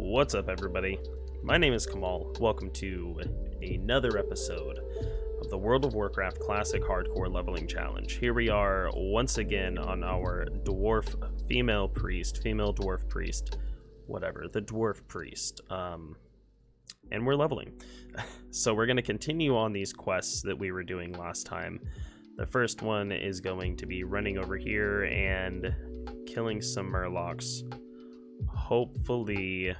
What's up, everybody? My name is Kamal. Welcome to another episode of the World of Warcraft Classic Hardcore Leveling Challenge. Here we are once again on our female dwarf priest, whatever, the dwarf priest. And we're leveling. So we're going to continue on these quests that we were doing last time. The first one is going to be running over here and killing some murlocs, hopefully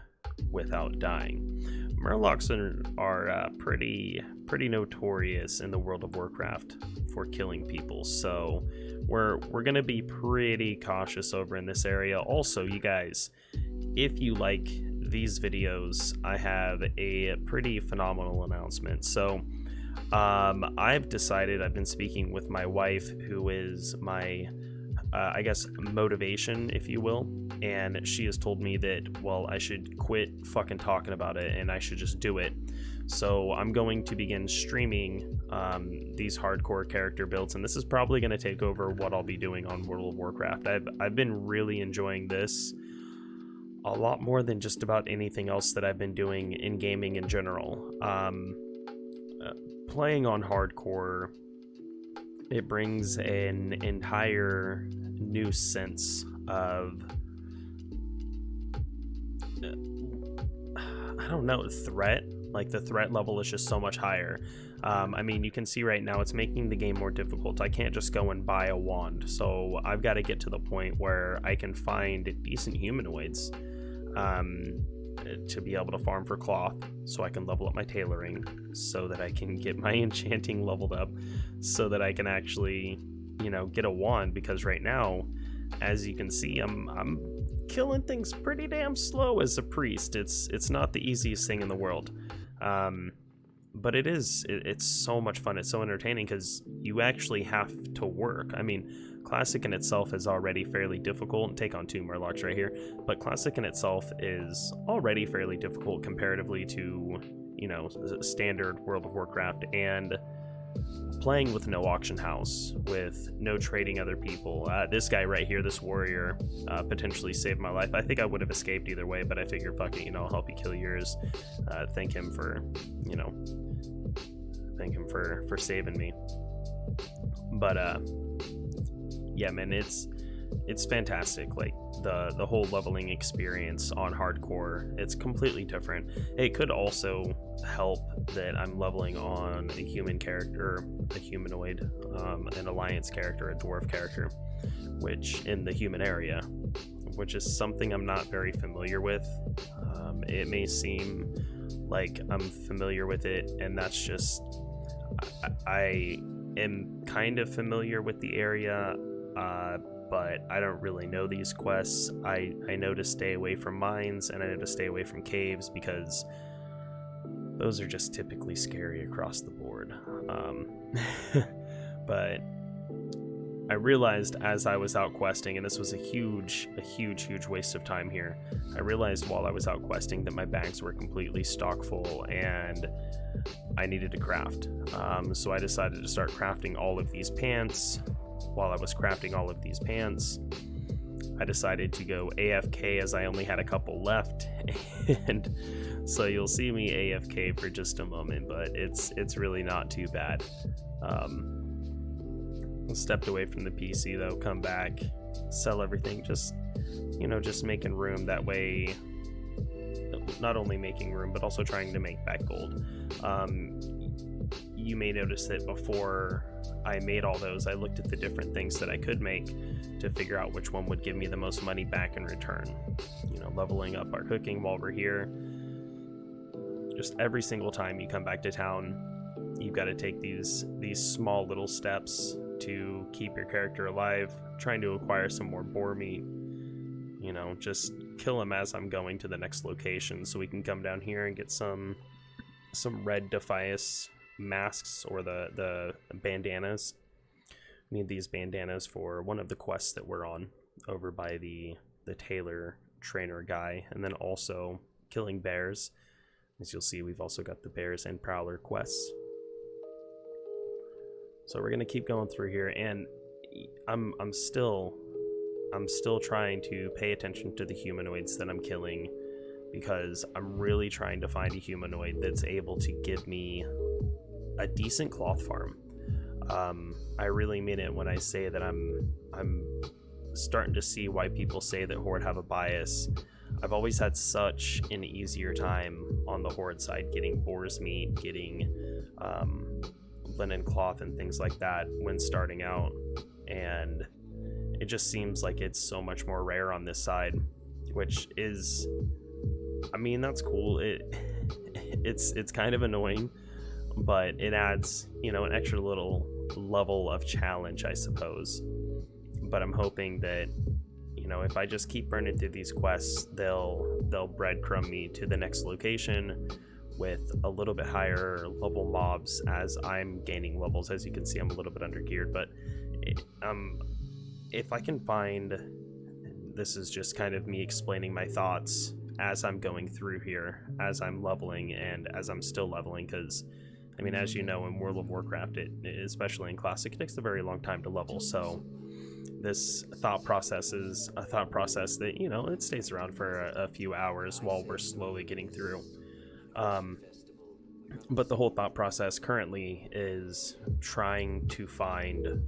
without dying. Murlocs are pretty notorious in the World of Warcraft for killing people, so we're gonna be pretty cautious over in this area. Also, you guys, if you like these videos, I have a pretty phenomenal announcement. So I've decided, I've been speaking with my wife, who is my I guess motivation, if you will, and she has told me that, well, I should quit fucking talking about it and I should just do it. So I'm going to begin streaming these hardcore character builds, and this is probably going to take over what I'll be doing on World of Warcraft. I've been really enjoying this a lot more than just about anything else that I've been doing in gaming in general. Playing on hardcore, it brings an entire new sense of, I don't know, threat. Like, the threat level is just so much higher. I mean, you can see right now it's making the game more difficult. I can't just go and buy a wand, so I've got to get to the point where I can find decent humanoids to be able to farm for cloth, so I can level up my tailoring, so that I can get my enchanting leveled up, so that I can actually, you know, get a wand. Because right now, as you can see, I'm killing things pretty damn slow as a priest. It's not the easiest thing in the world, but it's so much fun. It's so entertaining because you actually have to work. I mean, Classic in itself is already fairly difficult. Take on 2 murlocs right here, but Classic in itself is already fairly difficult comparatively to, you know, standard World of Warcraft. And playing with no auction house, with no trading other people, this guy right here, this warrior, potentially saved my life. I think I would have escaped either way, but I figured, fuck it, you know, I'll help you kill yours. Thank him for, you know, thank him for saving me. But yeah, man, it's fantastic. Like, the whole leveling experience on hardcore, it's completely different. It could also help that I'm leveling on a human character, a humanoid, an alliance character, a dwarf character, which in the human area, which is something I'm not very familiar with. It may seem like I'm familiar with it, and that's just, I am kind of familiar with the area, but I don't really know these quests. I know to stay away from mines, and I know to stay away from caves, because those are just typically scary across the board. But I realized as I was out questing, and this was a huge waste of time here, I realized while I was out questing that my bags were completely stock full and I needed to craft. So I decided to start crafting all of these pants. While I was crafting all of these pants, I decided to go AFK as I only had a couple left, and so you'll see me AFK for just a moment, but it's really not too bad. Stepped away from the PC though, come back, sell everything, just, you know, just making room. That way, not only making room, but also trying to make back gold. You may notice that before I made all those, I looked at the different things that I could make to figure out which one would give me the most money back in return. You know, leveling up our cooking while we're here. Just every single time you come back to town, you've got to take these small little steps to keep your character alive. Trying to acquire some more boar meat. You know, just kill him as I'm going to the next location, so we can come down here and get some red Defias masks, or the bandanas. We need these bandanas for one of the quests that we're on over by the tailor trainer guy, and then also killing bears. As you'll see, we've also got the bears and prowler quests. So we're gonna keep going through here, and I'm still trying to pay attention to the humanoids that I'm killing, because I'm really trying to find a humanoid that's able to give me a decent cloth farm. I really mean it when I say that I'm starting to see why people say that Horde have a bias. I've always had such an easier time on the Horde side getting boar's meat, getting linen cloth and things like that when starting out, and it just seems like it's so much more rare on this side, which is, I mean, that's cool. It's kind of annoying, but it adds, you know, an extra little level of challenge, I suppose. But I'm hoping that, you know, if I just keep burning through these quests, they'll breadcrumb me to the next location with a little bit higher level mobs as I'm gaining levels. As you can see, I'm a little bit under geared, but if I can find, this is just kind of me explaining my thoughts as I'm going through here, as I'm leveling and as I'm still leveling, because I mean, as you know, in World of Warcraft, especially in Classic, it takes a very long time to level. So this thought process is a thought process that, you know, it stays around for a few hours while we're slowly getting through. But the whole thought process currently is trying to find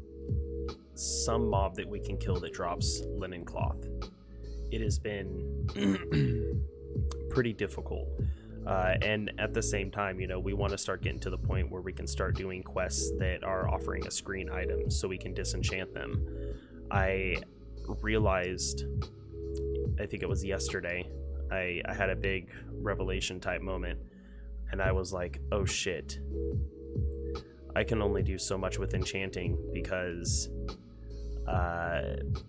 some mob that we can kill that drops linen cloth. It has been pretty difficult. And at the same time, you know, we want to start getting to the point where we can start doing quests that are offering us green items so we can disenchant them. I realized, I think it was yesterday, I had a big revelation type moment, and I was like, oh shit, I can only do so much with enchanting, because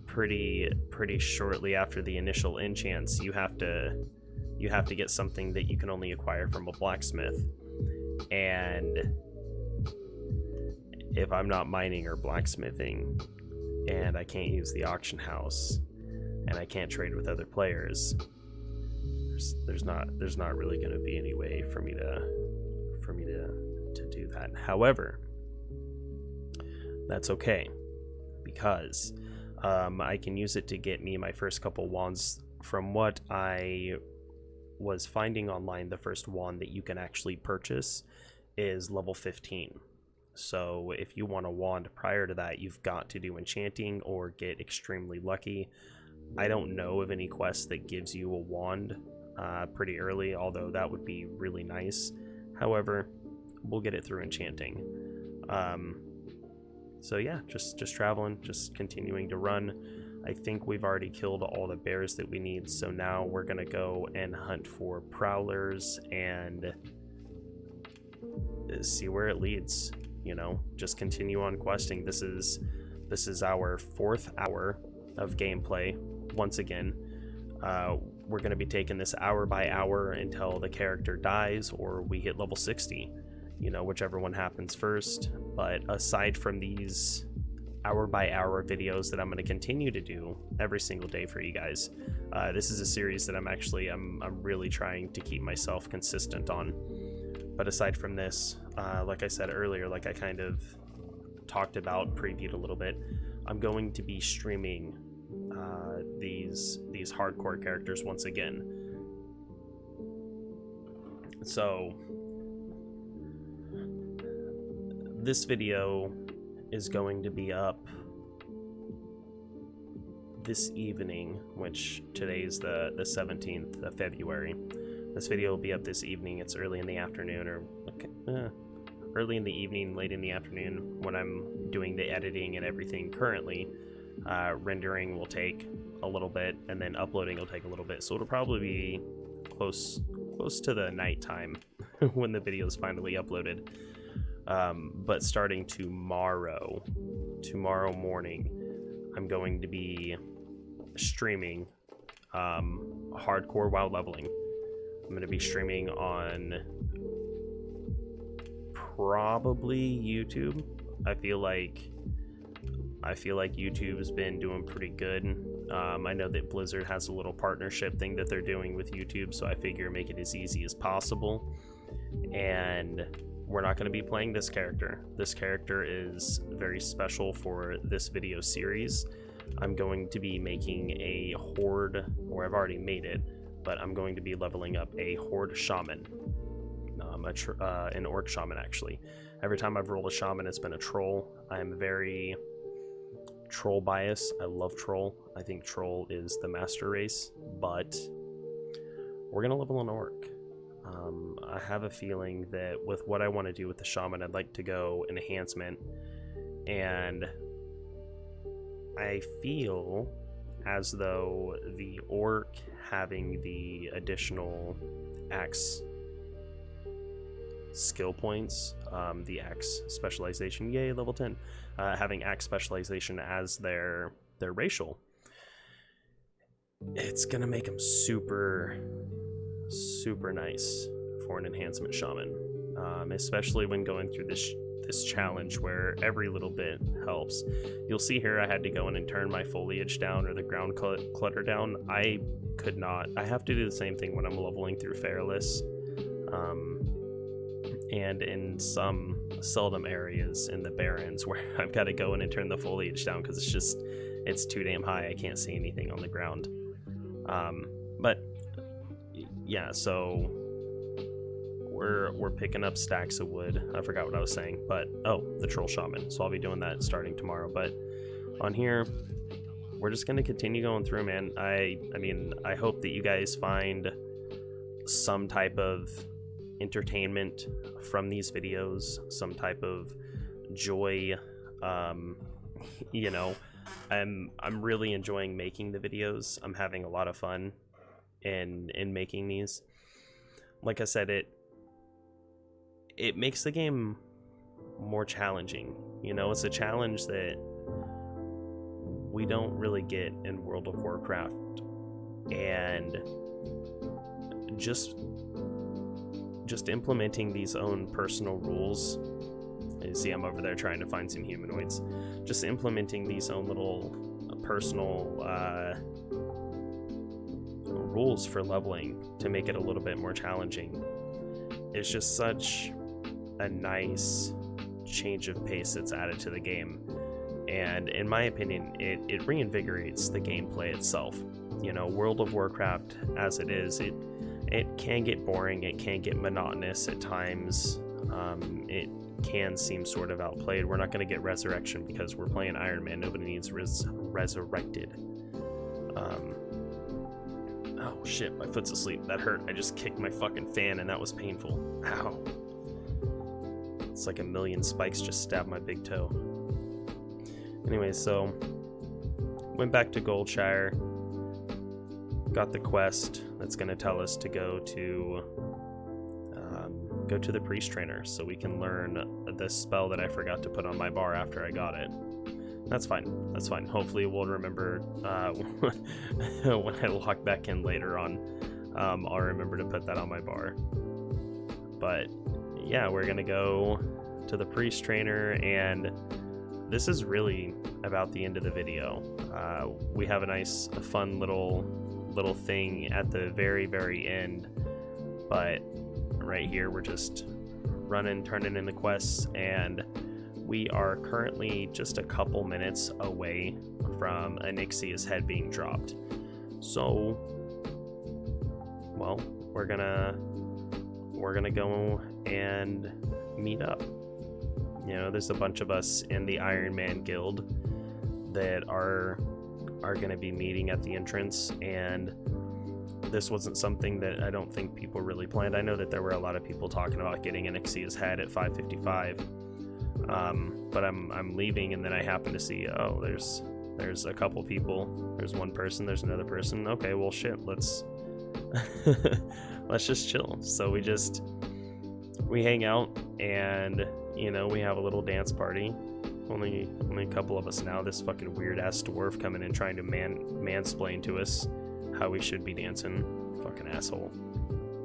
pretty shortly after the initial enchants, you have to get something that you can only acquire from a blacksmith, and if I'm not mining or blacksmithing, and I can't use the auction house, and I can't trade with other players, there's not really going to be any way for me to do that. However, that's okay, because I can use it to get me my first couple wands. From what I was finding online, the first wand that you can actually purchase is level 15. So if you want a wand prior to that, you've got to do enchanting or get extremely lucky. I don't know of any quest that gives you a wand pretty early, although that would be really nice. However, we'll get it through enchanting. So yeah, just traveling, just continuing to run. I think we've already killed all the bears that we need, so now we're gonna go and hunt for prowlers and see where it leads. You know, just continue on questing. This is our 4th hour of gameplay. Once again, we're going to be taking this hour by hour until the character dies or we hit level 60, you know, whichever one happens first. But aside from these hour by hour videos that I'm going to continue to do every single day for you guys, this is a series that I'm really trying to keep myself consistent on. But aside from this, like I said earlier, like I kind of talked about, previewed a little bit, I'm going to be streaming these hardcore characters once again. So this video is going to be up this evening, which today's the 17th of February. This video will be up this evening. It's early in the afternoon, or early in the evening, late in the afternoon, when I'm doing the editing and everything currently. Rendering will take a little bit, and then uploading will take a little bit, so it'll probably be close to the nighttime when the video is finally uploaded. But starting tomorrow morning, I'm going to be streaming hardcore while leveling. I'm going to be streaming on probably YouTube. I feel like YouTube has been doing pretty good. I know that Blizzard has a little partnership thing that they're doing with YouTube, so I figure make it as easy as possible. And we're not going to be playing this character. This character is very special for this video series. I'm going to be making a Horde, or I've already made it, but I'm going to be leveling up a Horde Shaman. An Orc Shaman, actually. Every time I've rolled a Shaman, it's been a Troll. I'm very Troll biased. I love Troll. I think Troll is the master race, but we're going to level an Orc. I have a feeling that with what I want to do with the Shaman, I'd like to go enhancement, and I feel as though the Orc having the additional axe skill points, the axe specialization, yay, level 10, having axe specialization as their racial, it's gonna make them super nice for an enhancement shaman, especially when going through this challenge where every little bit helps. You'll see here I had to go in and turn my foliage down, or the ground clutter down. I could not. I have to do the same thing when I'm leveling through Fairless, and in some seldom areas in the Barrens where I've got to go in and turn the foliage down because it's too damn high. I can't see anything on the ground. But yeah, so we're picking up stacks of wood. I forgot what I was saying, but the Troll Shaman. So I'll be doing that starting tomorrow. But on here, we're just gonna continue going through, man. I mean, I hope that you guys find some type of entertainment from these videos, some type of joy. You know, I'm really enjoying making the videos. I'm having a lot of fun in making these. Like I said, it makes the game more challenging. You know, it's a challenge that we don't really get in World of Warcraft, and just implementing these own personal rules. You see, I'm over there trying to find some humanoids. Just implementing these own little personal rules for leveling to make it a little bit more challenging. It's just such a nice change of pace that's added to the game, and in my opinion, it reinvigorates the gameplay itself. You know, World of Warcraft as it is, it can get boring, it can get monotonous at times, it can seem sort of outplayed. We're not going to get resurrection because we're playing Iron Man. Nobody needs resurrected. Oh shit, my foot's asleep. That hurt. I just kicked my fucking fan and that was painful. Ow. It's like a million spikes just stabbed my big toe. Anyway, so went back to Goldshire, got the quest that's going to tell us to go to the priest trainer so we can learn the spell that I forgot to put on my bar after I got it. That's fine. That's fine. Hopefully we'll remember when I log back in later on. I'll remember to put that on my bar. But yeah, we're gonna go to the priest trainer, and this is really about the end of the video. We have a fun little thing at the very end, but right here we're just turning in the quests, and we are currently just a couple minutes away from Onyxia's head being dropped. So, well, we're gonna go and meet up. You know, there's a bunch of us in the Iron Man Guild that are gonna be meeting at the entrance, and this wasn't something that I don't think people really planned. I know that there were a lot of people talking about getting Onyxia's head at 555. But I'm leaving, and then I happen to see, oh, there's a couple people. There's one person, there's another person. Okay, well shit, let's let's just chill. So we hang out, and you know, we have a little dance party. Only a couple of us now. This fucking weird ass dwarf coming in trying to mansplain to us how we should be dancing. Fucking asshole.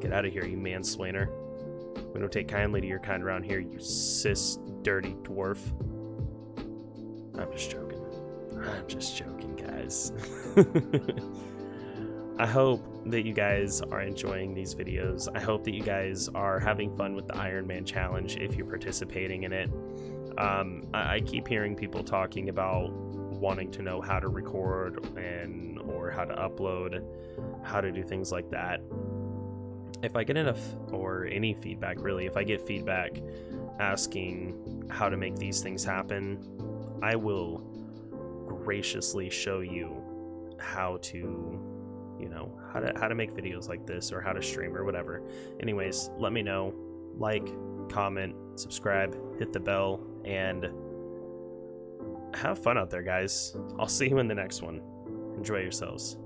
Get out of here, you mansplainer. We don't take kindly to your kind around here, you cis dirty dwarf. I'm just joking, guys. I hope that you guys are enjoying these videos. I hope that you guys are having fun with the Iron Man challenge if you're participating in it. I keep hearing people talking about wanting to know how to record or how to upload, how to do things like that. If I get enough, or any feedback really, if I get feedback asking how to make these things happen, I will graciously show you how to, how to make videos like this, or how to stream or whatever. Anyways, let me know. Like, comment, subscribe, hit the bell, and have fun out there, guys. I'll see you in the next one. Enjoy yourselves.